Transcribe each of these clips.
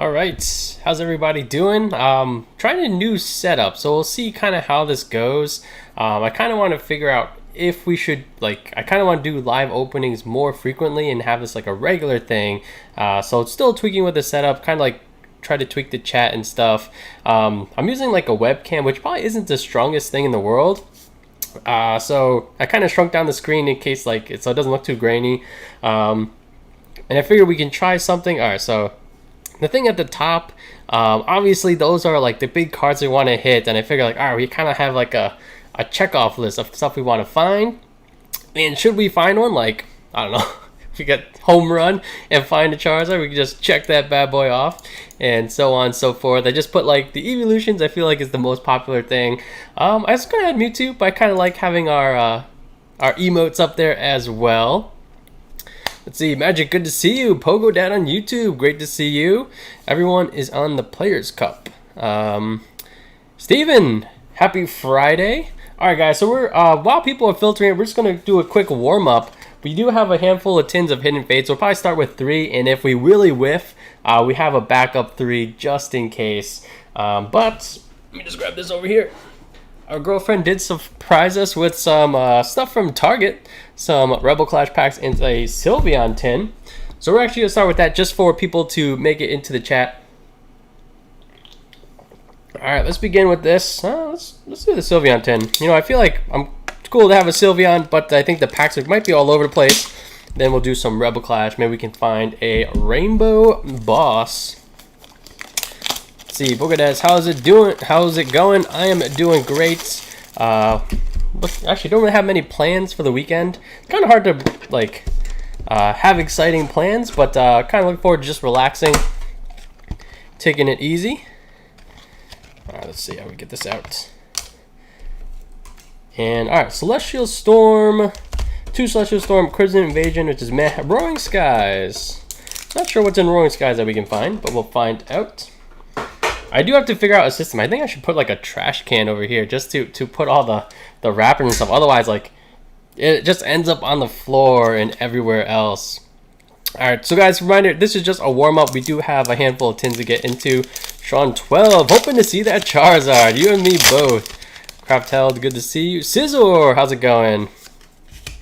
All right, how's everybody doing? Trying a new setup, so we'll see kind of how this goes. I kind of want to figure out if we should, I kind of want to do live openings more frequently and have this like a regular thing. So still tweaking with the setup, kind of like try to tweak the chat and stuff. I'm using like a webcam, which probably isn't the strongest thing in the world. So I kind of shrunk down the screen in case so it doesn't look too grainy. And I figured we can try something. All right, so the thing at the top, obviously those are like the big cards we want to hit, and I figure all right, we kind of have like a checkoff list of stuff we want to find. And should we find one, I don't know, if we get home run and find a Charizard, we can just check that bad boy off, and so on and so forth. I just put the evolutions. I feel like is the most popular thing. I was gonna add Mewtwo, but I kind of like having our emotes up there as well. Let's see, Magic, good to see you. Pogo Dad on YouTube, great to see you. Everyone is on the Players Cup. Steven, happy Friday. All right, guys, so we're while people are filtering, we're just gonna do a quick warm up. We do have a handful of tins of Hidden Fates. We'll probably start with 3, and if we really whiff, we have a backup 3 just in case. But let me just grab this over here. Our girlfriend did surprise us with some stuff from Target, some Rebel Clash packs and a Sylveon tin. So we're actually gonna start with that just for people to make it into the chat. All right, let's begin with this. Let's do the Sylveon tin. You know, I feel like it's cool to have a Sylveon, but I think the packs might be all over the place. Then we'll do some Rebel Clash. Maybe we can find a Rainbow Boss. Let's see, Bogadez, how's it doing? How's it going? I am doing great. Actually, don't really have many plans for the weekend. Kind of hard to have exciting plans, but kind of looking forward to just relaxing, taking it easy. All right, let's see how we get this out. And all right, Celestial Storm, 2 Celestial Storm, Crimson Invasion, which is meh. Roaring Skies. Not sure what's in Roaring Skies that we can find, but we'll find out. I do have to figure out a system. I think I should put a trash can over here just to put all the wrappers and stuff. Otherwise, it just ends up on the floor and everywhere else. All right, so guys, reminder, this is just a warm-up. We do have a handful of tins to get into. Sean 12, hoping to see that Charizard. You and me both. Craftheld, good to see you. Scizor, how's it going?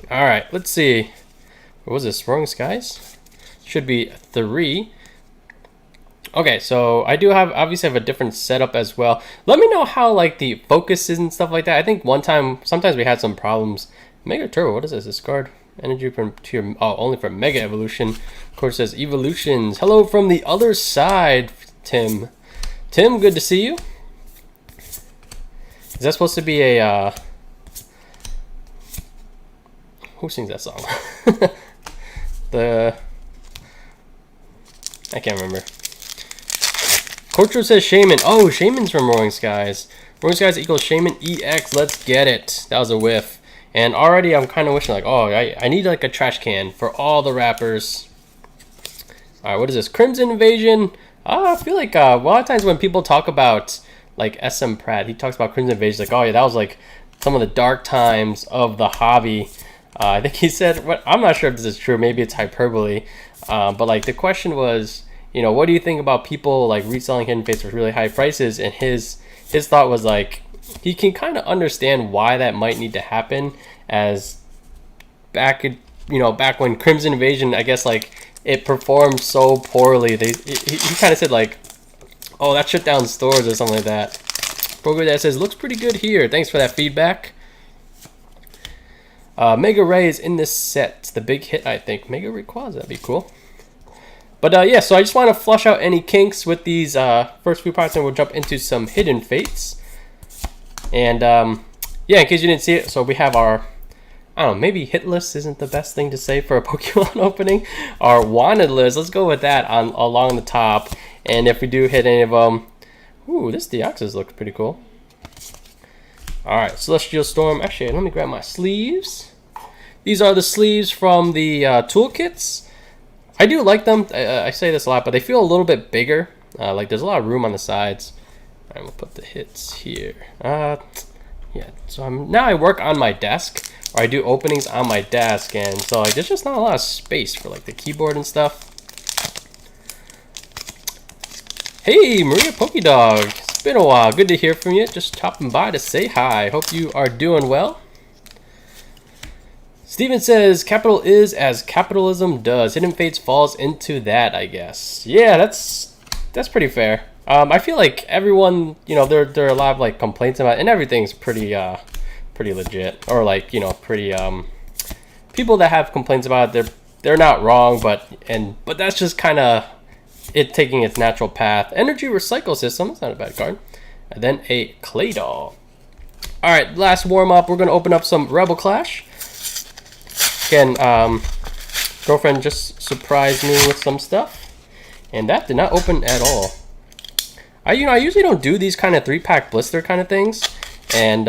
All right, let's see. What was this, Roaring Skies? Should be 3. Okay, so I do obviously have a different setup as well. Let me know how the focus is and stuff like that. I think sometimes we had some problems. Mega Turbo, what is this? Discard energy from only for Mega Evolution. Of course, it says Evolutions. Hello from the other side, Tim. Tim, good to see you. Is that supposed to be a who sings that song? I can't remember. Cortro says Shaman. Oh, Shaman's from Roaring Skies. Roaring Skies equals Shaman EX. Let's get it. That was a whiff. And already I'm kind of wishing I need a trash can for all the wrappers. All right, what is this? Crimson Invasion. I feel like a lot of times when people talk about SM Pratt, he talks about Crimson Invasion oh yeah, that was some of the dark times of the hobby. I think he said, I'm not sure if this is true. Maybe it's hyperbole. But the question was, what do you think about people reselling Hidden Fates for really high prices? And his thought was he can kind of understand why that might need to happen, as back when Crimson Invasion, I guess it performed so poorly. He kind of said oh, that shut down stores or something like that. Pogo Dad says looks pretty good here. Thanks for that feedback. Mega Ray is in this set. The big hit, I think. Mega Rayquaza, that'd be cool. But yeah, so I just want to flush out any kinks with these first few parts, and we'll jump into some Hidden Fates. And yeah, in case you didn't see it, so we have our, I don't know, maybe hit list isn't the best thing to say for a Pokemon opening. Our wanted list, let's go with that along the top. And if we do hit any of them, ooh, this Deoxys looks pretty cool. All right, Celestial Storm. Actually, let me grab my sleeves. These are the sleeves from the toolkits. I do like them. I say this a lot, but they feel a little bit bigger. There's a lot of room on the sides. All right, we'll put the hits here. Yeah, so now I work on my desk, or I do openings on my desk, and so there's just not a lot of space for the keyboard and stuff. Hey, Maria Pokedog. It's been a while. Good to hear from you. Just stopping by to say hi. Hope you are doing well. Steven says, capital is as capitalism does. Hidden Fates falls into that, I guess. Yeah, that's pretty fair. I feel like everyone, you know, there are a lot of like complaints about it, and everything's pretty legit, or like, you know, pretty people that have complaints about it, they're not wrong, but that's just kind of it taking its natural path. Energy recycle system, it's not a bad card. And then a clay doll. All right, last warm up. We're gonna open up some Rebel Clash. Again, girlfriend just surprised me with some stuff, and that did not open at all. I usually don't do these kind of 3-pack blister kind of things, and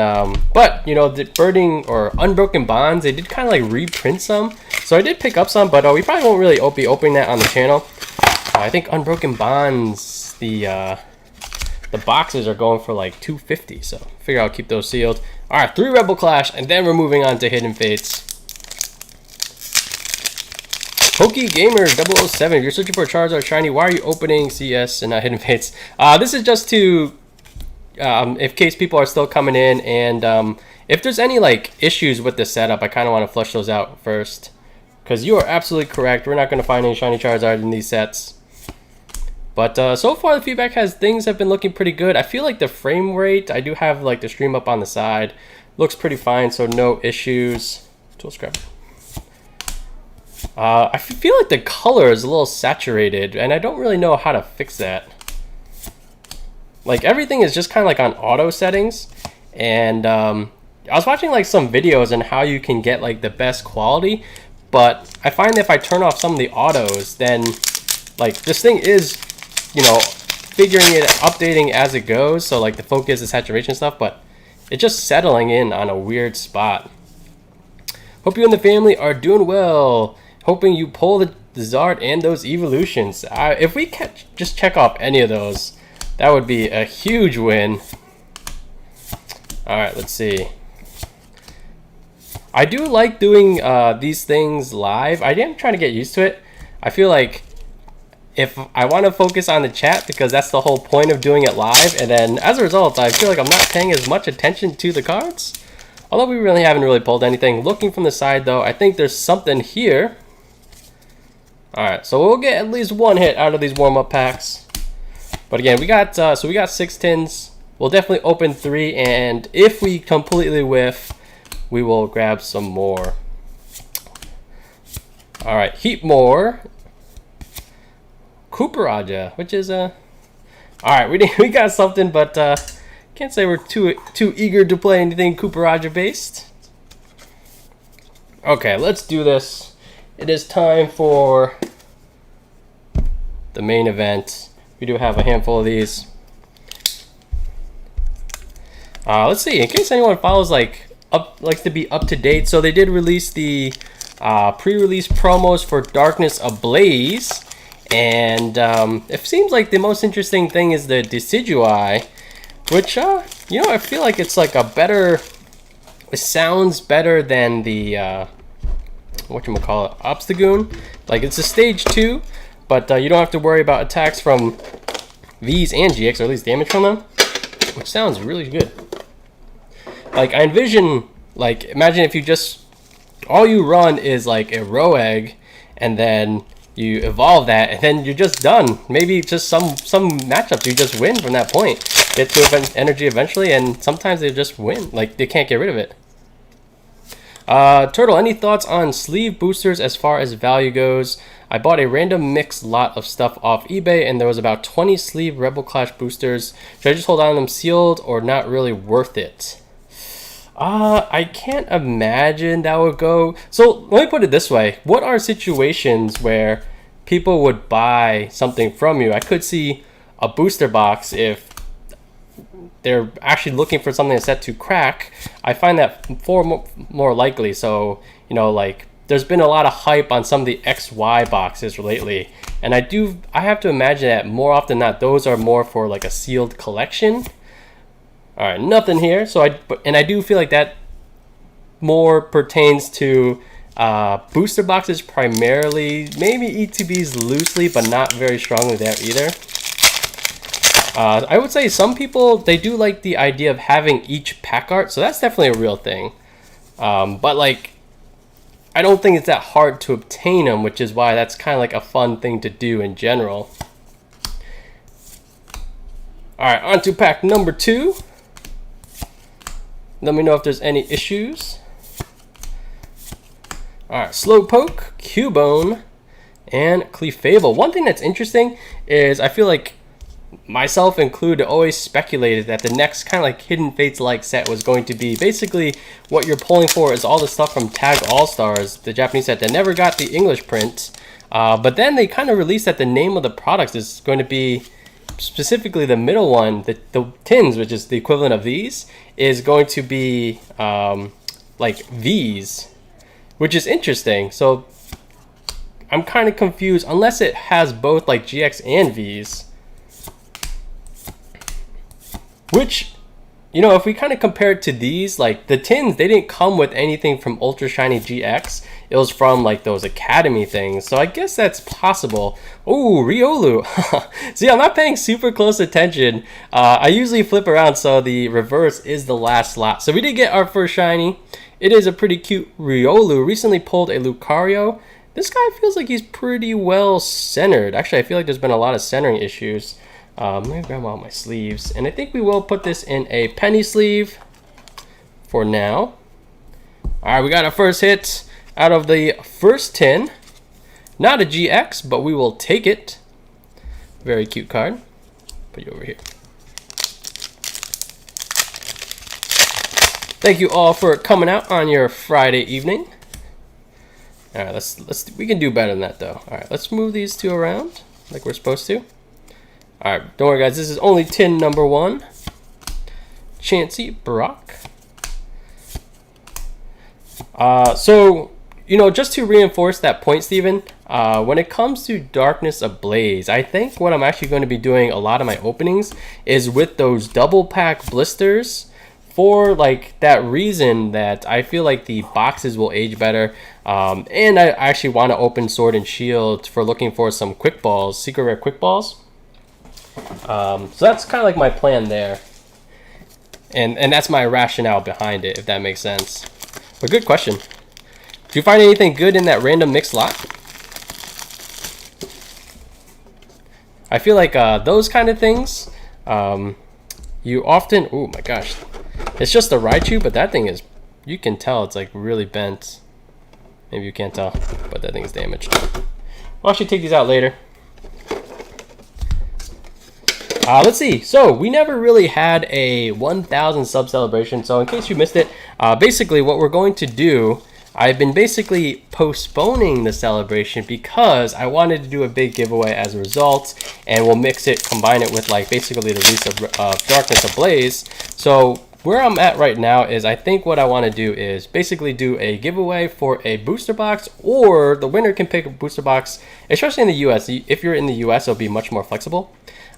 but you know, the Birding or Unbroken Bonds, they did kind of like reprint some, so I did pick up some, but we probably won't really be opening that on the channel. I think Unbroken Bonds, the boxes are going for like $250, so I figure I'll keep those sealed. All right, 3 Rebel Clash, and then we're moving on to Hidden Fates. Pokey Gamer 007, if you're searching for a Charizard shiny, why are you opening CS and not Hidden Fates? This is just to, in case people are still coming in, and if there's any like issues with the setup, I kind of want to flush those out first. Because you are absolutely correct, we're not going to find any shiny Charizard in these sets. But so far the feedback things have been looking pretty good. I feel like the frame rate, I do have like the stream up on the side, looks pretty fine, so no issues. Tool scrap. I feel like the color is a little saturated, and I don't really know how to fix that. Like everything is just kind of like on auto settings, and I was watching like some videos on how you can get like the best quality, but I find that if I turn off some of the autos, then like this thing is, you know, figuring it, updating as it goes, so like the focus, the saturation stuff, but it's just settling in on a weird spot. Hope you and the family are doing well. Hoping you pull the Zard and those evolutions. If we can just check off any of those, that would be a huge win. All right, let's see. I do like doing these things live. I am trying to get used to it. I feel like if I want to focus on the chat, because that's the whole point of doing it live, and then as a result, I feel like I'm not paying as much attention to the cards. Although we really haven't pulled anything. Looking from the side though, I think there's something here. Alright, so we'll get at least one hit out of these warm-up packs. But again, we got 6 tins. We'll definitely open 3, and if we completely whiff, we will grab some more. Alright, heap more. Cooperaja, which is alright, we got something, but can't say we're too eager to play anything Cooperaja based. Okay, let's do this. It is time for the main event. We do have a handful of these. Let's see, in case anyone follows likes to be up to date. So they did release the pre-release promos for Darkness Ablaze, and it seems like the most interesting thing is the Decidueye, which you know, I feel like it's like a better, it sounds better than the whatchamacallit, Obstagoon. Like it's a stage 2, but you don't have to worry about attacks from Vs and GX, or at least damage from them, which sounds really good. Like I envision, like imagine if you just, all you run is like a Roeg, and then you evolve that, and then you're just done. Maybe just some matchups you just win from that point. Get to energy eventually, and sometimes they just win. Like they can't get rid of it. Turtle, any thoughts on sleeve boosters as far as value goes? I bought a random mixed lot of stuff off eBay, and there was about 20 sleeve Rebel Clash boosters. Should I just hold on to them sealed, or not really worth it? I can't imagine that would go. So let me put it this way. What are situations where people would buy something from you? I could see a booster box if they're actually looking for something that's set to crack. I find that more likely. So, you know, like there's been a lot of hype on some of the XY boxes lately, and I have to imagine that more often than not, those are more for like a sealed collection. All right, nothing here. So I do feel like that more pertains to booster boxes primarily, maybe ETBs loosely, but not very strongly there either. I would say some people, they do like the idea of having each pack art, so that's definitely a real thing. But like, I don't think it's that hard to obtain them, which is why that's kind of like a fun thing to do in general. Alright, on to pack number 2. Let me know if there's any issues. Alright, Slowpoke, Cubone, and Clefable. One thing that's interesting is I feel like myself included always speculated that the next kind of like Hidden Fates-like set was going to be basically what you're pulling for is all the stuff from Tag All-Stars, the Japanese set that never got the English print. But then they kind of released that the name of the products is going to be specifically the middle one, the TINS, which is the equivalent of these, is going to be like V's, which is interesting. So I'm kind of confused unless it has both like GX and V's. Which, you know, if we kind of compare it to these, like the TINS, they didn't come with anything from Ultra Shiny GX. It was from like those Academy things. So I guess that's possible. Ooh, Riolu. See, I'm not paying super close attention. I usually flip around, so the reverse is the last slot. So we did get our first shiny. It is a pretty cute Riolu. Recently pulled a Lucario. This guy feels like he's pretty well centered. Actually, I feel like there's been a lot of centering issues. Let me grab all my sleeves. And I think we will put this in a penny sleeve for now. Alright, we got our first hit out of the first tin. Not a GX, but we will take it. Very cute card. Put you over here. Thank you all for coming out on your Friday evening. Alright, we can do better than that though. Alright, let's move these two around like we're supposed to. Alright, don't worry guys, this is only tin number 1. Chansey, Brock. So, you know, just to reinforce that point, Steven, when it comes to Darkness Ablaze, I think what I'm actually going to be doing a lot of my openings is with those double pack blisters for like that reason that I feel like the boxes will age better. And I actually want to open Sword and Shield for looking for some quick balls, secret rare quick balls. So that's kind of like my plan there, and that's my rationale behind it, if that makes sense. But good question. Did you find anything good in that random mixed lot? I feel like those kind of things, you often, oh my gosh, it's just a Raichu, but that thing is, you can tell it's like really bent. Maybe you can't tell, but that thing is damaged. I'll actually take these out later. Let's see. So we never really had a 1,000 sub celebration. So in case you missed it, basically what we're going to do, I've been basically postponing the celebration because I wanted to do a big giveaway as a result, and we'll mix it, combine it with like basically the release of Darkness Ablaze. So where I'm at right now is I think what I want to do is basically do a giveaway for a booster box, or the winner can pick a booster box, especially in the US. If you're in the US, it'll be much more flexible.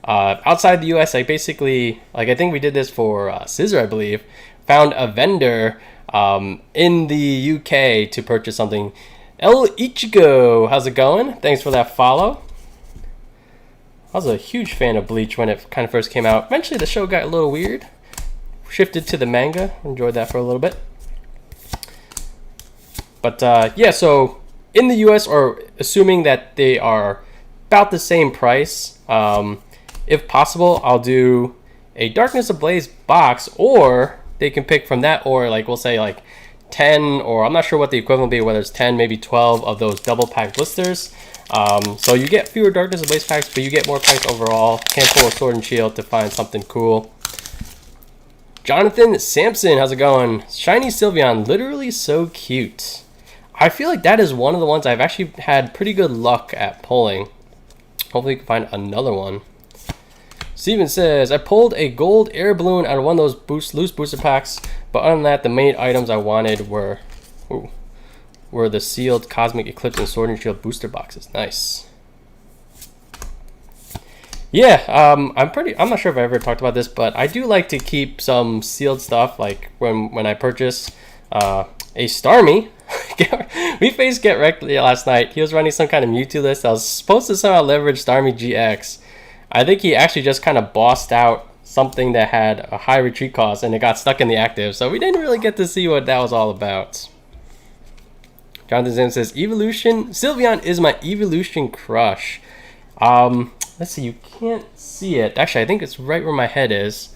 Outside the US, I basically, like I think we did this for Scissor, I believe, found a vendor in the UK to purchase something. El Ichigo, how's it going? Thanks for that follow. I was a huge fan of Bleach when it kind of first came out. Eventually the show got a little weird. Shifted to the manga. Enjoyed that for a little bit. But yeah, so in the US, or assuming that they are about the same price, if possible, I'll do a Darkness Ablaze box, or they can pick from that, or like we'll say like 10, or I'm not sure what the equivalent will be, whether it's 10, maybe 12 of those double pack blisters. So you get fewer Darkness Ablaze packs, but you get more packs overall. Can't pull a Sword and Shield to find something cool. Jonathan Sampson, how's it going? Shiny Sylveon, literally so cute. I feel like that is one of the ones I've actually had pretty good luck at pulling. Hopefully you can find another one. Steven says, I pulled a gold air balloon out of one of those loose booster packs, but other than that, the main items I wanted were the sealed Cosmic Eclipse and Sword and Shield booster boxes. Nice. Yeah, I'm not sure if I ever talked about this, but I do like to keep some sealed stuff, like when I purchase a Starmie. We faced Get Wrecked last night. He was running some kind of Mewtwo list. I was supposed to somehow leverage Starmie GX. I think he actually just kind of bossed out something that had a high retreat cost and it got stuck in the active. So we didn't really get to see what that was all about. Jonathan Zim says, Evolution. Sylveon is my Evolution crush. Let's see, you can't see it. Actually, I think it's right where my head is.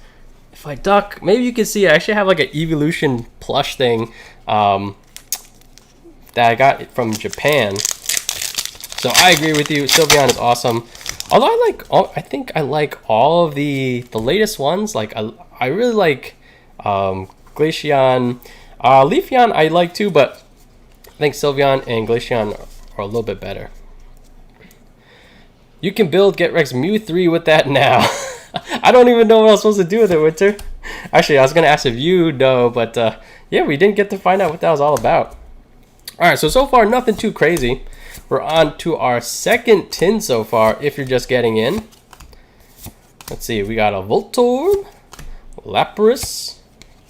If I duck, maybe you can see it. I actually have like an Evolution plush thing that I got from Japan. So I agree with you. Sylveon is awesome. Although I think I like all of the latest ones. Like I really like Glaceon. Leafeon I like too, but I think Sylveon and Glaceon are a little bit better. You can build Get Rex Mew 3 with that now. I don't even know what I was supposed to do with it, Winter. Actually, I was going to ask if you know, but yeah, we didn't get to find out what that was all about. Alright, so far, nothing too crazy. We're on to our second tin so far, if you're just getting in. Let's see, we got a Voltorb, Lapras,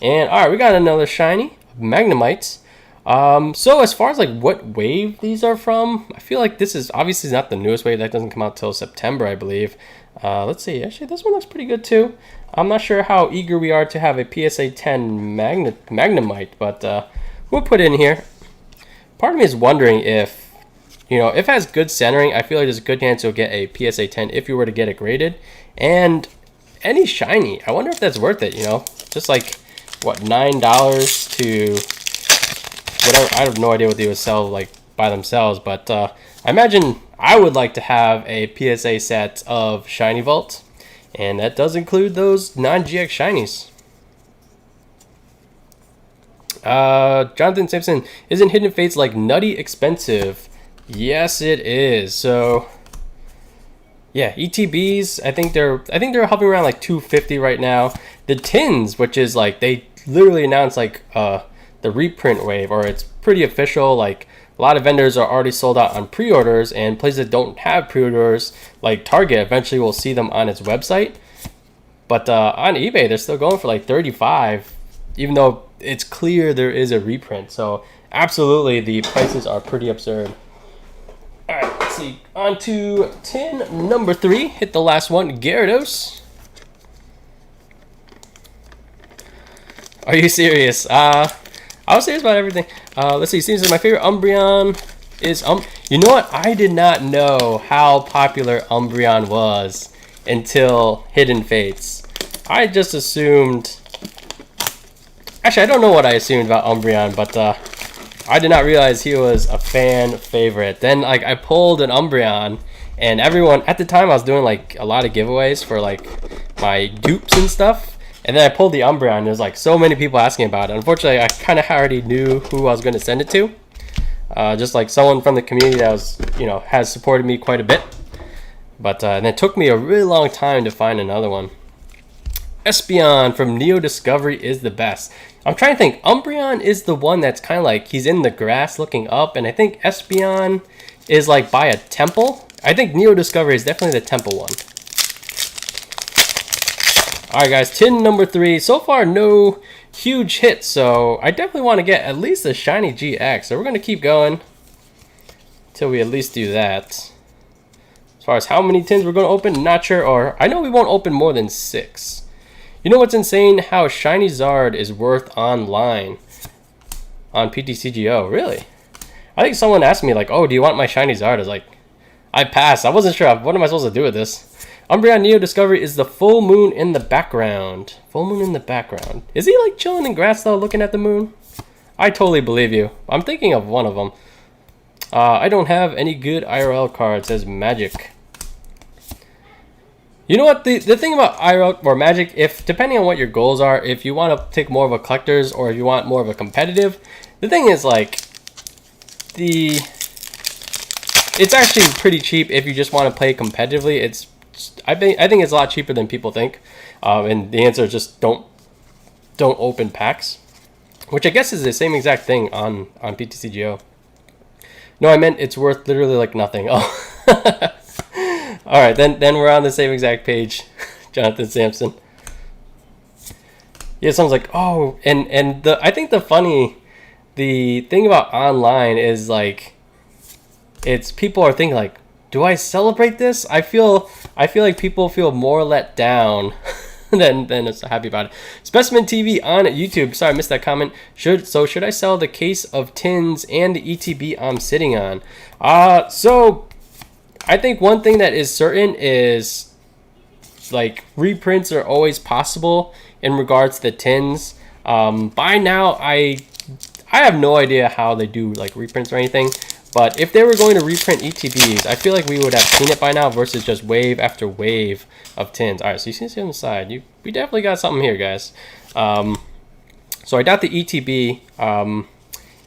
and alright, we got another shiny, Magnemite. So as far as like what wave these are from, I feel like this is obviously not the newest wave. That doesn't come out till September, I believe. Let's see, actually this one looks pretty good too. I'm not sure how eager we are to have a PSA 10 Magnemite, but we'll put in here. Part of me is wondering if, you know, if it has good centering, I feel like there's a good chance you'll get a PSA 10 if you were to get it graded. And any shiny, I wonder if that's worth it, you know? Just like, what, $9 to whatever. I have no idea what they would sell like by themselves, but I imagine I would like to have a PSA set of Shiny Vault, and that does include those non-GX shinies. Jonathan Simpson, isn't Hidden Fates like nutty expensive? Yes, it is. So yeah, ETBs, I think they're hovering around like $250 right now. The TINS, which is like they literally announced like the reprint wave, or it's pretty official. Like a lot of vendors are already sold out on pre-orders, and places that don't have pre-orders like Target eventually will see them on its website. But on eBay they're still going for like $35, even though it's clear there is a reprint. So absolutely the prices are pretty absurd. All right, let's see, on to tin number 3. Hit the last one, Gyarados. Are you serious? I was serious about everything. Let's see, seems like my favorite Umbreon is you know what? I did not know how popular Umbreon was until Hidden Fates. I just assumed. Actually, I don't know what I assumed about Umbreon, but I did not realize he was a fan favorite. Then like I pulled an Umbreon, and everyone at the time I was doing like a lot of giveaways for like my dupes and stuff. And then I pulled the Umbreon, and there's like so many people asking about it. Unfortunately, I kind of already knew who I was going to send it to. Just like someone from the community that was, you know, has supported me quite a bit. But and it took me a really long time to find another one. Espeon from Neo Discovery is the best. I'm trying to think. Umbreon is the one that's kind of like he's in the grass looking up, and I think Espeon is like by a temple. I think Neo Discovery is definitely the temple one. Alright guys, tin number 3. So far, no huge hits, so I definitely want to get at least a shiny GX. So we're going to keep going until we at least do that. As far as how many tins we're going to open, not sure. Or I know we won't open more than 6. You know what's insane? How shiny Zard is worth online on PTCGO. Really? I think someone asked me like, oh, do you want my shiny Zard? I was like, I passed. I wasn't sure. What am I supposed to do with this? Umbreon Neo Discovery is the full moon in the background. Full moon in the background. Is he like chilling in grass though, looking at the moon? I totally believe you. I'm thinking of one of them. I don't have any good IRL cards, says Magic. You know what? The thing about IRL or Magic, if depending on what your goals are, if you want to take more of a collector's or if you want more of a competitive, the thing is like it's actually pretty cheap if you just want to play competitively. I think it's a lot cheaper than people think, and the answer is just don't open packs, which I guess is the same exact thing on PTCGO. No, I meant it's worth literally like nothing. Oh, all right, then we're on the same exact page, Jonathan Sampson. Yeah, someone's like, oh, and I think the thing about online is like, it's people are thinking like, do I celebrate this? I feel like people feel more let down than happy about it. Specimen TV on YouTube. Sorry, I missed that comment. Should I sell the case of TINS and the ETB I'm sitting on? So I think one thing that is certain is like reprints are always possible in regards to the TINS. By now, I have no idea how they do like reprints or anything. But if they were going to reprint ETBs, I feel like we would have seen it by now versus just wave after wave of TINS. All right, so you see on the side, we definitely got something here, guys. So I got the ETB,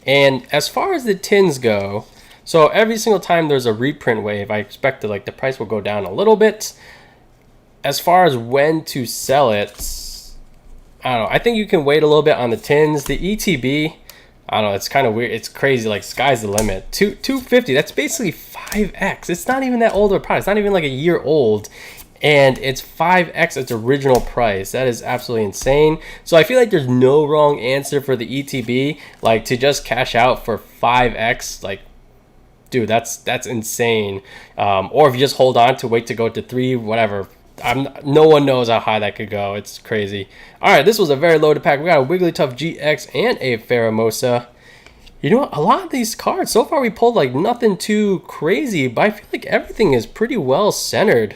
and as far as the TINS go, so every single time there's a reprint wave, I expect that like the price will go down a little bit. As far as when to sell it, I don't know. I think you can wait a little bit on the TINS. The ETB, I don't know, it's kind of weird. It's crazy, like sky's the limit. 250, that's basically 5x. It's not even that old of a product. It's not even like a year old. And it's 5x its original price. That is absolutely insane. So I feel like there's no wrong answer for the ETB. Like to just cash out for 5x, like, dude, that's insane. Or if you just hold on to wait to go to 3, whatever. No one knows how high that could go. It's crazy. All right, this was a very loaded pack. We got a Wigglytuff GX and a Pheromosa. You know what? A lot of these cards, so far we pulled like nothing too crazy, but I feel like everything is pretty well centered.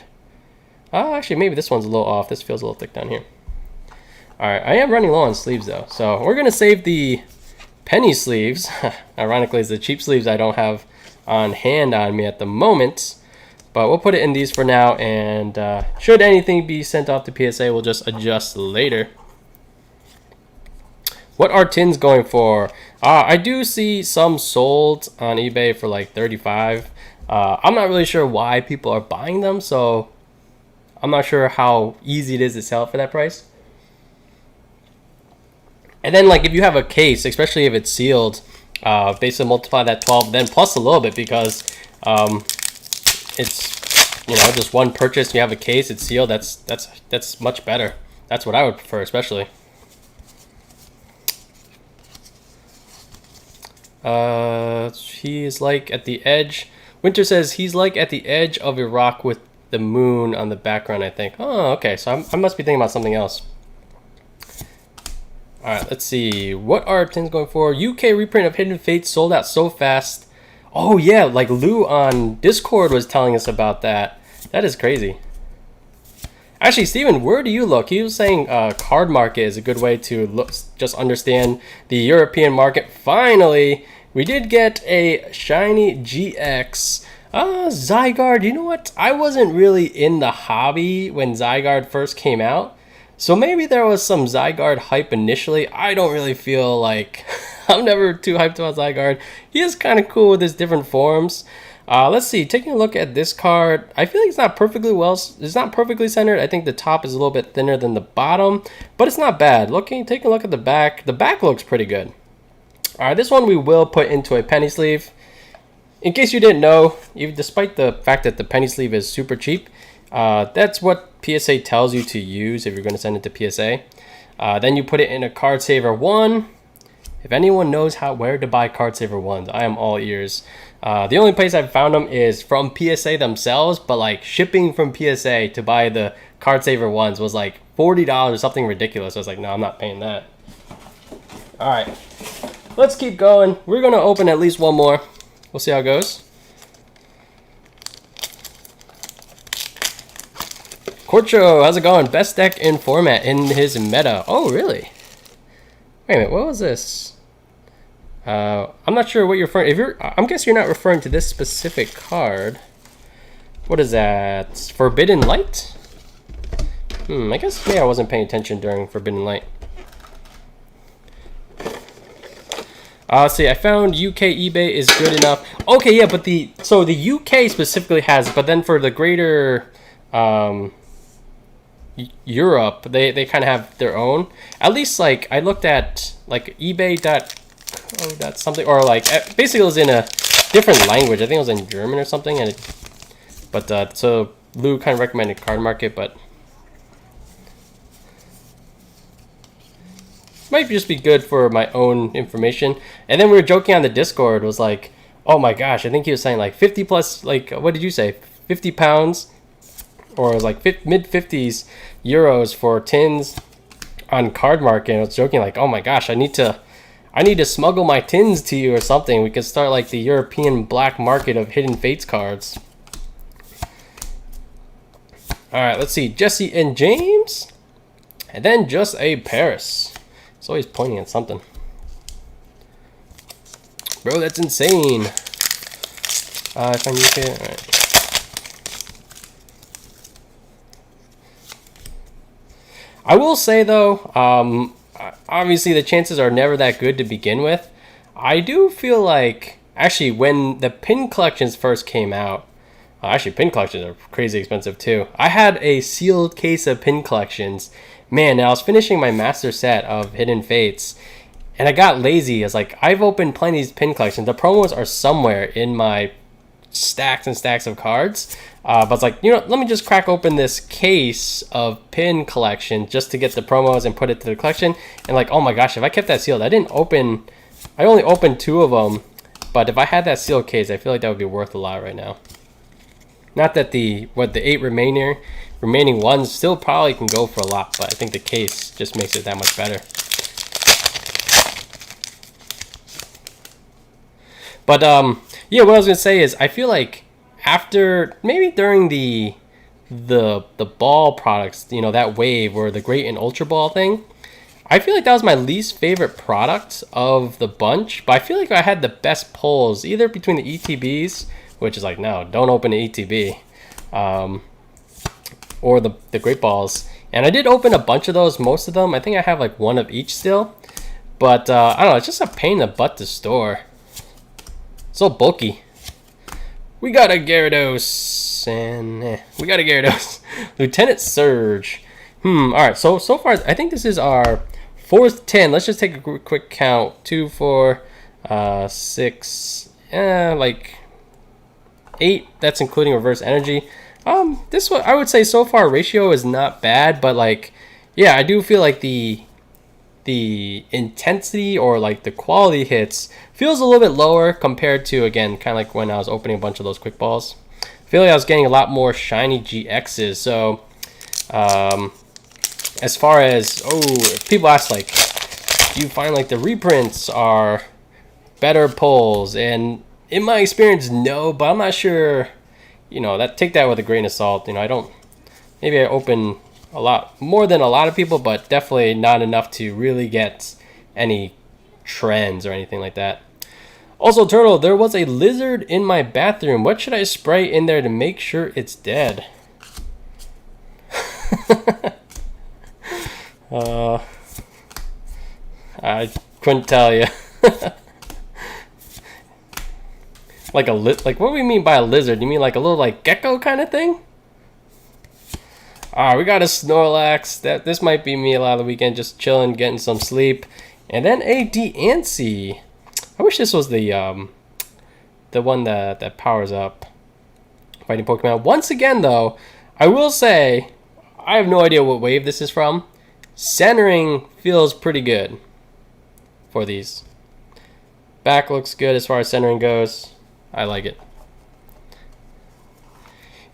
Actually, maybe this one's a little off. This feels a little thick down here. All right, I am running low on sleeves though. So we're going to save the penny sleeves. Ironically, it's the cheap sleeves I don't have on hand on me at the moment. But we'll put it in these for now, and should anything be sent off to PSA, we'll just adjust later. What are TINS going for? I do see some sold on eBay for like 35. I'm not really sure why people are buying them, so I'm not sure how easy it is to sell for that price. And then like if you have a case, especially if it's sealed, basically multiply that 12, then plus a little bit because it's, you know, just one purchase, you have a case, it's sealed, that's much better. That's what I would prefer, especially. He is like at the edge. Winter says he's like at the edge of a rock with the moon on the background, I think. Oh, okay, so I must be thinking about something else. Alright, let's see. What are TINS going for? UK reprint of Hidden Fates sold out so fast. Oh yeah, like Lou on Discord was telling us about that. That is crazy. Actually, Steven, where do you look? He was saying card market is a good way to look, just understand the European market. Finally, we did get a shiny GX. Zygarde, you know what? I wasn't really in the hobby when Zygarde first came out. So maybe there was some Zygarde hype initially. I don't really feel like... I'm never too hyped about Zygarde. He is kind of cool with his different forms. Let's see. Taking a look at this card, I feel like it's not perfectly centered. I think the top is a little bit thinner than the bottom, but it's not bad. Taking a look at the back. The back looks pretty good. All right, this one we will put into a penny sleeve. In case you didn't know, even despite the fact that the penny sleeve is super cheap, that's what PSA tells you to use if you're going to send it to PSA. Then you put it in a Card Saver 1. If anyone knows where to buy Card Saver 1s, I am all ears. The only place I've found them is from PSA themselves, but like shipping from PSA to buy the Card Saver 1s was like $40 or something ridiculous. I was like, no, I'm not paying that. All right, let's keep going. We're going to open at least one more. We'll see how it goes. Corcho, how's it going? Best deck in format in his meta. Oh, really? Wait a minute, what was this? I'm not sure what you're referring. I'm guessing you're not referring to this specific card. What is that? Forbidden Light? I guess maybe I wasn't paying attention during Forbidden Light. Let's see, I found UK eBay is good enough. Okay, yeah, but the UK specifically has, but then for the greater Europe, they kind of have their own. At least like I looked at like ebay.co.something, or like basically it was in a different language. I think it was in German or something, and so Lou kind of recommended Card Market, but might just be good for my own information. And then we were joking on the Discord, was like, Oh my gosh, I think he was saying like 50 plus, like, what did you say? 50 pounds, or it was like mid 50s euros for tins on Card Market. And I was joking like, oh my gosh, I need to smuggle my tins to you or something. We could start like the European black market of hidden Fates cards. All right, let's see, Jesse and James, and then just a Paris. It's always pointing at something. Bro, that's insane. If I nuke it, all right. I will say though, obviously the chances are never that good to begin with. I do feel like, actually, when the pin collections first came out, actually pin collections are crazy expensive too. I had a sealed case of pin collections. Man, I was finishing my master set of Hidden Fates, and I got lazy. I was like, I've opened plenty of these pin collections. The promos are somewhere in my stacks and stacks of cards. But it's like, you know, let me just crack open this case of pin collection just to get the promos and put it to the collection. And like, oh my gosh, if I kept that sealed, I only opened 2 of them. But if I had that sealed case, I feel like that would be worth a lot right now. Not that the 8 remaining ones still probably can go for a lot, but I think the case just makes it that much better. But yeah, what I was gonna say is I feel like after, maybe during the ball products, you know, that wave or the Great and Ultra Ball thing, I feel like that was my least favorite product of the bunch. But I feel like I had the best pulls either between the ETBs, which is like, no, don't open an ETB, or the Great Balls. And I did open a bunch of those, most of them. I think I have like 1 of each still. But I don't know, it's just a pain in the butt to store. So bulky. We got a Gyarados, and we got a Gyarados. Lieutenant Surge. Alright, so far, I think this is our 4th 10. Let's just take a quick count. 2, 4, 6, like 8. That's including reverse energy. This one, I would say so far ratio is not bad, but like, yeah, I do feel like the intensity or like the quality hits feels a little bit lower compared to, again, kind of like when I was opening a bunch of those quick balls. I feel like I was getting a lot more shiny GXs. So as far as, people ask like, do you find like the reprints are better pulls? And in my experience, no, but I'm not sure, you know, take that with a grain of salt. You know, maybe I open a lot more than a lot of people, but definitely not enough to really get any trends or anything like that. Also, Turtle, there was a lizard in my bathroom. What should I spray in there to make sure it's dead? I couldn't tell you. Like what do we mean by a lizard? You mean like a little like gecko kind of thing? We got a Snorlax. This might be me a lot of the weekend, just chilling, getting some sleep. And then a Deancey. I wish this was the one that powers up fighting Pokemon. Once again, though, I will say I have no idea what wave this is from. Centering feels pretty good for these. Back looks good as far as centering goes. I like it.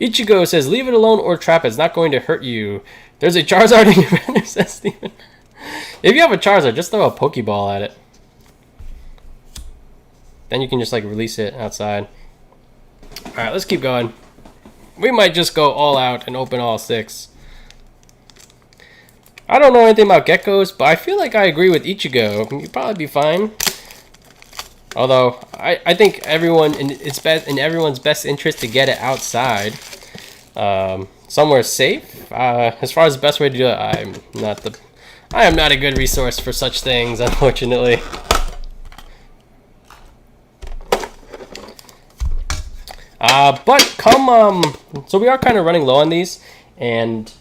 Ichigo says, leave it alone or trap it. It's not going to hurt you. There's a Charizard in your banner, says Steven. If you have a Charizard, just throw a Pokeball at it. Then you can just like release it outside. Alright, let's keep going. We might just go all out and open all 6. I don't know anything about geckos, but I feel like I agree with Ichigo. You'd probably be fine. Although I think everyone in everyone's best interest to get it outside, somewhere safe. As far as the best way to do it, I am not a good resource for such things, unfortunately. But come so we are kind of running low on these, and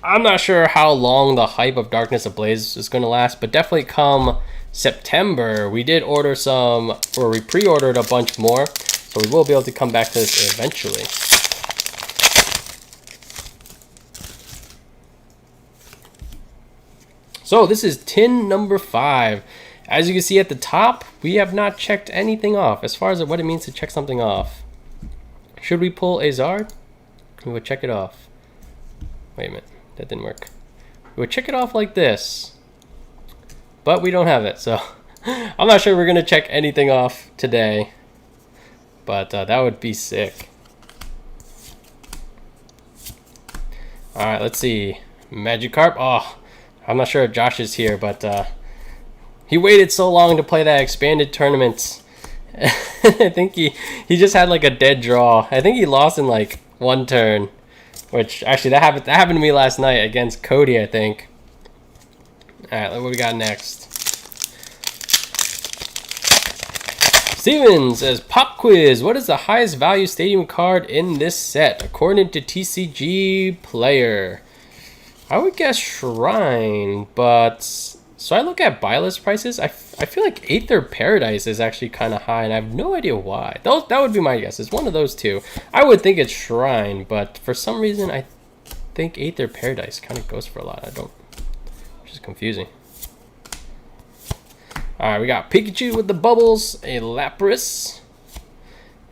I'm not sure how long the hype of Darkness Ablaze is going to last, but definitely come September, we did order some, or we pre-ordered a bunch more, so we will be able to come back to this eventually. So this is tin number 5, As you can see at the top, we have not checked anything off as far as what it means to check something off. Should we pull a Zard? We would check it off. Wait a minute, that didn't work. We would check it off like this, but we don't have it, so I'm not sure we're gonna check anything off today, but that would be sick. All right, let's see. Magikarp. Oh, I'm not sure if Josh is here, but he waited so long to play that expanded tournament. I think he just had like a dead draw. I think he lost in like one turn, which actually that happened to me last night against Cody, I think. All right, what we got next? Steven says, pop quiz. What is the highest value stadium card in this set according to TCG player? I would guess Shrine, but so I look at buy list prices. I feel like Aether Paradise is actually kind of high, and I have no idea why. That would be my guess. It's one of those two. I would think it's Shrine, but for some reason I think Aether Paradise kind of goes for a lot. Which is confusing. All right, we got Pikachu with the bubbles, a Lapras,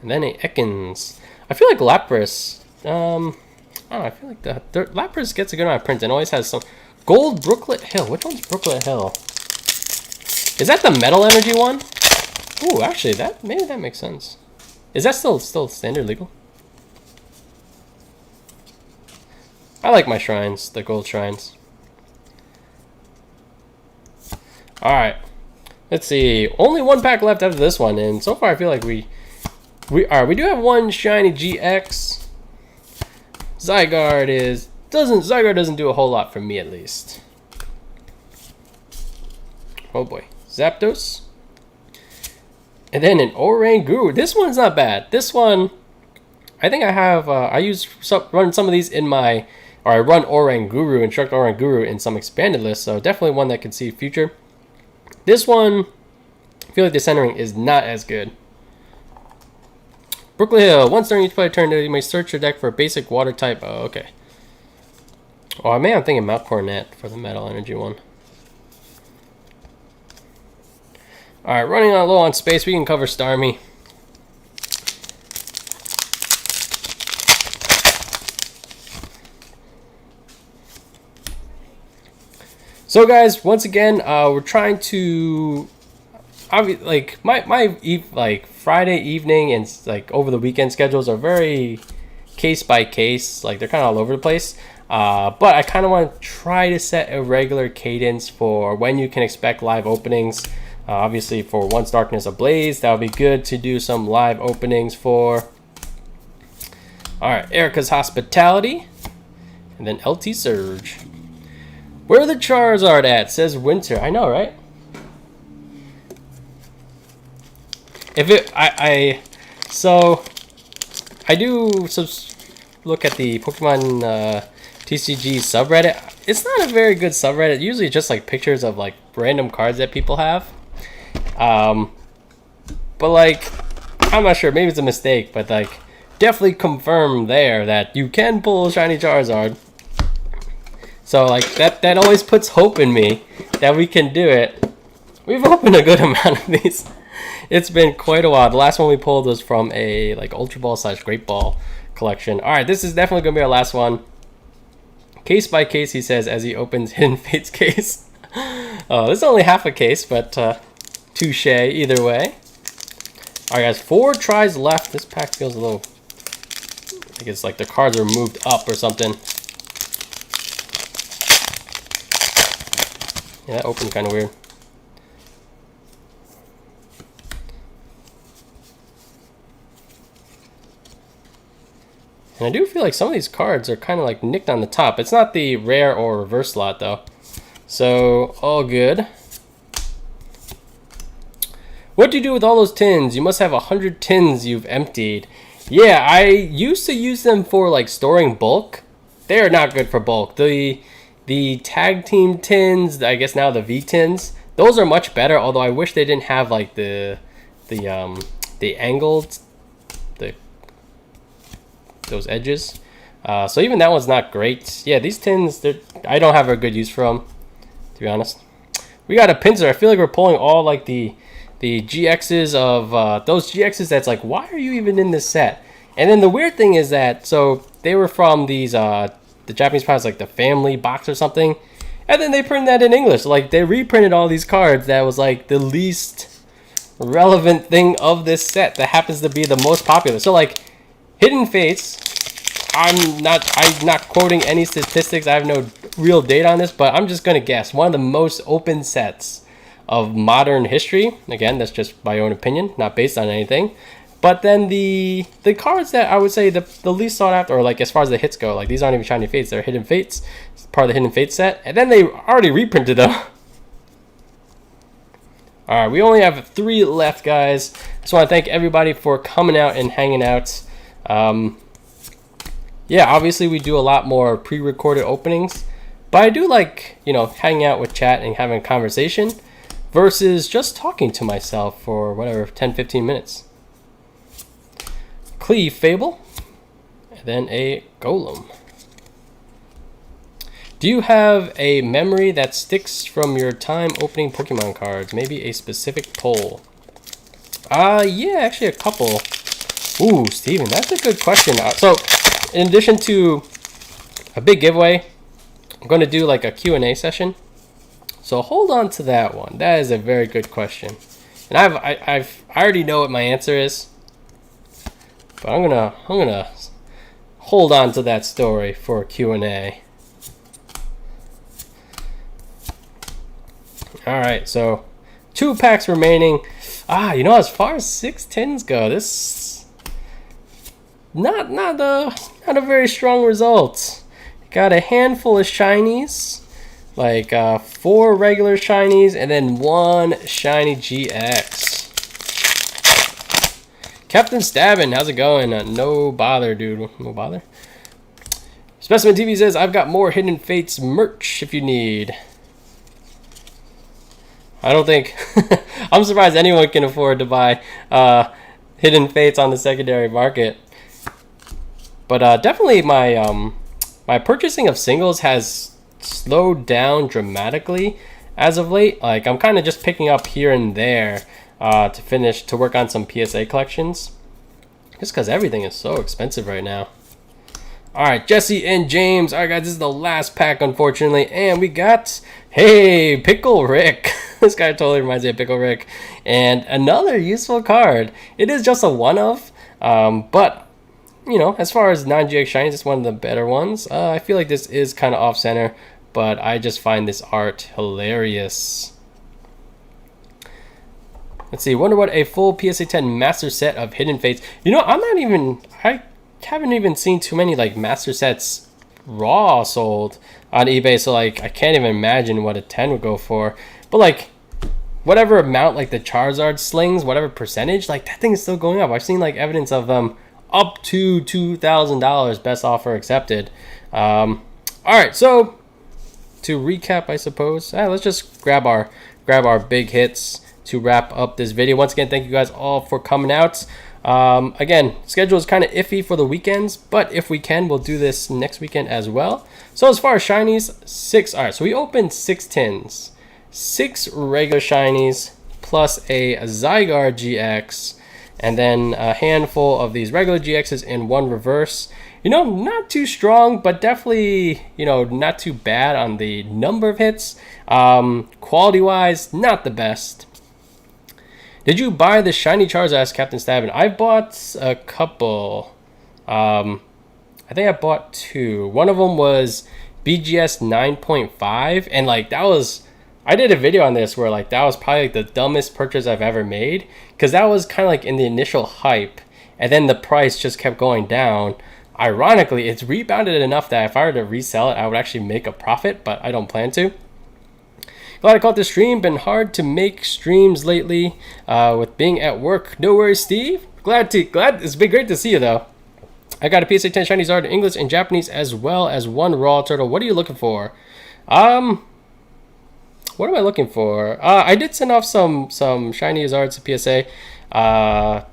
and then a Ekans. I feel like Lapras. I feel like the Lapras gets a good amount of prints and always has some. Gold Brooklet Hill. Which one's Brooklet Hill? Is that the Metal Energy one? Ooh, actually, maybe that makes sense. Is that still standard legal? I like my shrines, the gold shrines. All right, let's see. Only one pack left after this one, and so far I feel like we do have one shiny GX. Zygarde doesn't do a whole lot for me, at least. Oh boy, Zapdos, and then an Oranguru. This one's not bad. This one, I think I have. Run some of these in my, or I run Oranguru, instruct Oranguru in some expanded lists. So definitely one that can see future. This one, I feel like the centering is not as good. Brooklyn Hill. Once during each player turn, you may search your deck for a basic water type. Oh, okay. Oh, I'm thinking Mount Cornet for the Metal Energy one. All right, running low on space. We can cover Starmie. So, guys, once again, we're trying to. Like my Friday evening and like over the weekend schedules are very case by case, like they're kind of all over the place, but I kind of want to try to set a regular cadence for when you can expect live openings. Obviously for Once Darkness Ablaze, that would be good to do some live openings for. All right, Erica's Hospitality, and then LT Surge. Where the Charizard at, says Winter. I know, right? So I do look at the Pokemon TCG subreddit. It's not a very good subreddit. Usually just like pictures of like random cards that people have. But like, I'm not sure, maybe it's a mistake, but like definitely confirm there that you can pull Shiny Charizard. So like that always puts hope in me that we can do it. We've opened a good amount of these. It's been quite a while. The last one we pulled was from a like Ultra Ball / Great Ball collection. All right, this is definitely gonna be our last one. Case by case, he says as he opens Hidden Fates case. Oh, this is only half a case, but touche either way. All right, guys, 4 tries left. This pack feels a little. I think it's like the cards are moved up or something. Yeah, that opened kind of weird. And I do feel like some of these cards are kind of like nicked on the top. It's not the rare or reverse slot though. So, all good. What do you do with all those tins? You must have 100 tins you've emptied. Yeah, I used to use them for like storing bulk. They're not good for bulk. The tag team tins, I guess now the V tins, those are much better, although I wish they didn't have like the angled, those edges. So even that one's not great. Yeah, these tins, I don't have a good use for them, to be honest. we got a pincer. I feel like we're pulling all like the GXs of those GXs that's like, why are you even in this set? And then the weird thing is that, so they were from these the Japanese products, like the family box or something, and then they printed that in English. Like they reprinted all these cards that was like the least relevant thing of this set that happens to be the most popular. So like Hidden Fates, I'm not quoting any statistics. I have no real data on this, but I'm just gonna guess one of the most open sets of modern history. Again, that's just my own opinion, not based on anything. But then the cards that I would say the least sought after, or like as far as the hits go, like these aren't even Shiny Fates, they're Hidden Fates. It's part of the Hidden Fates set, and then they already reprinted them. All right, we only have 3 left, guys. Just want to thank everybody for coming out and hanging out. Yeah, obviously we do a lot more pre-recorded openings, but I do like, you know, hanging out with chat and having a conversation versus just talking to myself for whatever 10-15 minutes. Cleve Fable, and then a Golem. Do you have a memory that sticks from your time opening Pokemon cards? Maybe a specific poll. Yeah, actually a couple. Ooh, Steven, that's a good question. So, in addition to a big giveaway, I'm going to do like a Q&A session. So hold on to that one. That is a very good question. And I already know what my answer is. But I'm gonna hold on to that story for Q&A. All right, so 2 packs remaining. You know, as far as 6 tins go, this not a very strong result. Got a handful of shinies, like 4 regular shinies, and then 1 shiny GX. Captain Stabbin', how's it going? No bother, dude. No bother. Specimen TV says, I've got more Hidden Fates merch if you need. I don't think... I'm surprised anyone can afford to buy Hidden Fates on the secondary market. But definitely my my purchasing of singles has slowed down dramatically as of late. Like, I'm kind of just picking up here and there to work on some PSA collections, just because everything is so expensive right now. All right, Jesse and James. All right, guys, this is the last pack, unfortunately, and we got, hey, Pickle Rick. This guy totally reminds me of Pickle Rick. And another useful card. It is just a one-of, but, you know, as far as non-GX shinies, it's one of the better ones. I feel like this is kind of off-center, but I just find this art hilarious. Let's see, wonder what a full PSA 10 master set of Hidden Fates. You know, I haven't even seen too many like master sets raw sold on eBay, so like I can't even imagine what a 10 would go for. But like whatever amount like the Charizard slings, whatever percentage, like that thing is still going up. I've seen like evidence of them up to $2,000, best offer accepted. All right, so to recap, I suppose, let's just grab our big hits to wrap up this video. Once again, thank you guys all for coming out. Again, schedule is kind of iffy for the weekends, but if we can, we'll do this next weekend as well. So as far as shinies, 6. All right, so we opened 6 tins, 6 regular shinies, plus a Zygarde GX, and then a handful of these regular GXs and 1 reverse. You know, not too strong, but definitely, you know, not too bad on the number of hits. Quality-wise, not the best. Did you buy the shiny Charizard? Asked Captain Stabbin'. I bought a couple. I think I bought 2. One of them was BGS 9.5, and like that was, I did a video on this where like that was probably like the dumbest purchase I've ever made, because that was kind of like in the initial hype, and then the price just kept going down. Ironically, it's rebounded enough that if I were to resell it, I would actually make a profit, but I don't plan to. Glad I caught the stream. Been hard to make streams lately with being at work. No worries, Steve. It's been great to see you though. I got a PSA 10 shiny Zard in English and Japanese, as well as 1 raw turtle. What are you looking for? What am I looking for? I did send off some shiny Zards to PSA.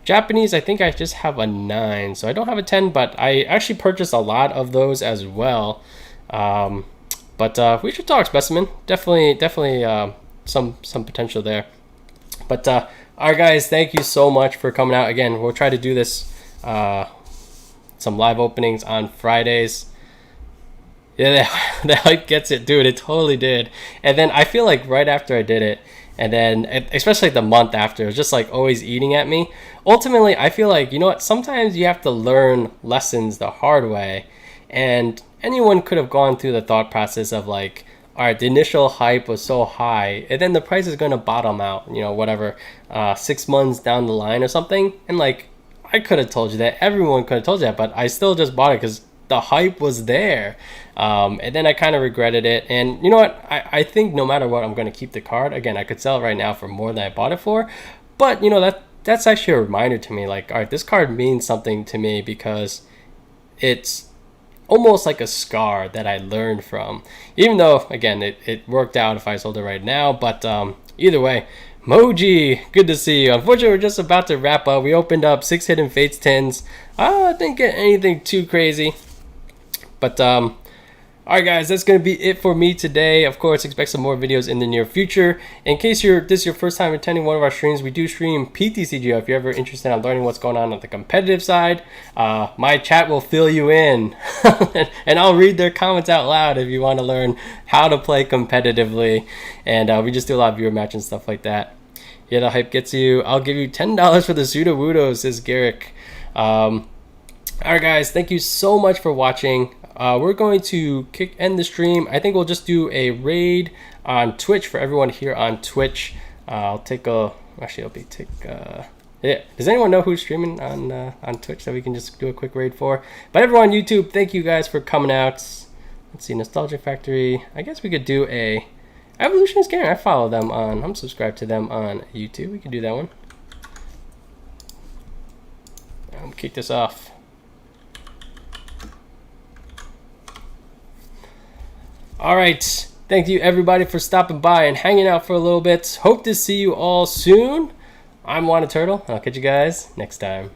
Japanese, I think I just have a 9, so I don't have a 10, but I actually purchased a lot of those as well. But we should talk, Specimen. Definitely some potential there. But all right, guys, thank you so much for coming out. Again, we'll try to do this some live openings on Fridays. Yeah, the hype gets it, dude. It totally did. And then I feel like right after I did it, and then especially like the month after, it was just like always eating at me. Ultimately, I feel like, you know what, sometimes you have to learn lessons the hard way. And anyone could have gone through the thought process of like, all right, the initial hype was so high, and then the price is going to bottom out, you know, whatever, 6 months down the line or something. And like, I could have told you that. Everyone could have told you that, but I still just bought it because the hype was there. And then I kind of regretted it. And you know what? I think no matter what, I'm going to keep the card. Again, I could sell it right now for more than I bought it for. But, you know, that's actually a reminder to me. Like, all right, this card means something to me because it's almost like a scar that I learned from. Even though, again, it worked out if I sold it right now. But either way, Moji, good to see you. Unfortunately, we're just about to wrap up. We opened up 6 hidden Fates tins. I didn't get anything too crazy. But alright guys, that's going to be it for me today. Of course, expect some more videos in the near future. In case this is your first time attending one of our streams, we do stream PTCGO. If you're ever interested in learning what's going on the competitive side, my chat will fill you in. And I'll read their comments out loud if you want to learn how to play competitively. And we just do a lot of viewer match and stuff like that. Yeah, the hype gets you. I'll give you $10 for the Sudowoodo, says Garrick. Alright guys, thank you so much for watching. We're going to end the stream. I think we'll just do a raid on Twitch for everyone here on Twitch. I'll take a, actually I'll be yeah. Does anyone know who's streaming on Twitch that we can just do a quick raid for? But everyone on YouTube, thank you guys for coming out. Let's see, Nostalgia Factory. I guess we could do a Evolutionist Gaming. I follow them I'm subscribed to them on YouTube. We can do that one. I'll kick this off. All right, thank you everybody for stopping by and hanging out for a little bit. Hope to see you all soon. I'm Wanna Turtle. I'll catch you guys next time.